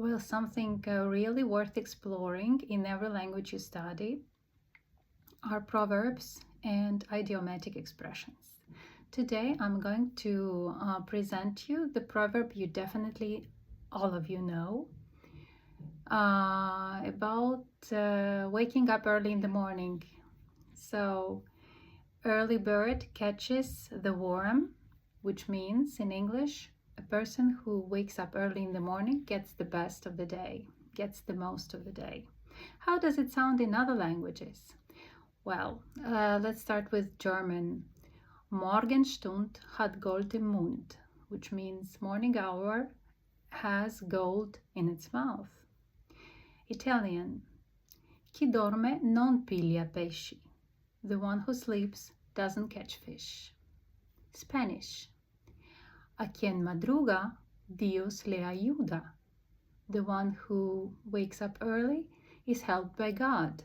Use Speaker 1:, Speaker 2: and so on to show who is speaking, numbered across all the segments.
Speaker 1: Well, something really worth exploring in every language you study are proverbs and idiomatic expressions. Today, I'm going to present you the proverb you definitely all of you know about waking up early in the morning. So, early bird catches the worm, which means in English, a person who wakes up early in the morning gets the best of the day, gets the most of the day. How does it sound in other languages? Well, let's start with German. Morgenstund hat Gold im Mund, which means morning hour has gold in its mouth. Italian. Chi dorme non piglia pesci. The one who sleeps doesn't catch fish. Spanish. A quien madruga, Dios le ayuda. The one who wakes up early is helped by God.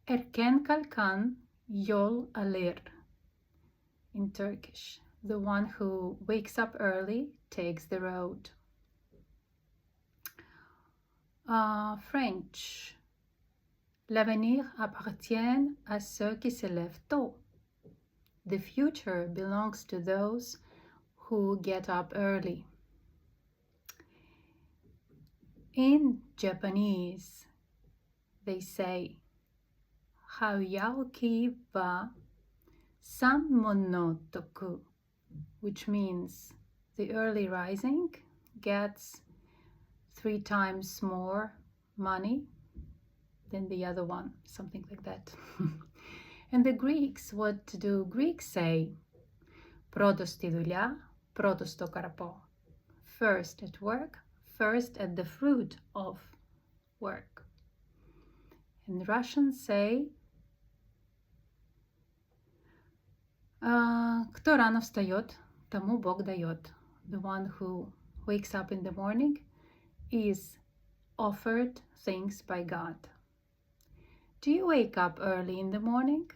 Speaker 1: Erken kalkan yol alır. In Turkish, the one who wakes up early takes the road. French. L'avenir appartient à ceux qui se lèvent tôt. The future belongs to those who get up early. In Japanese, they say, Hayauki wa samon no toku, which means the early rising gets 3 times more money than the other one, something like that. And the Greeks, what do Greeks say? Protos ti δουλειά, protos to karpo. First at work, first at the fruit of work. And Russians say, кто рано встает, тому Бог дает. The one who wakes up in the morning is offered things by God. Do you wake up early in the morning?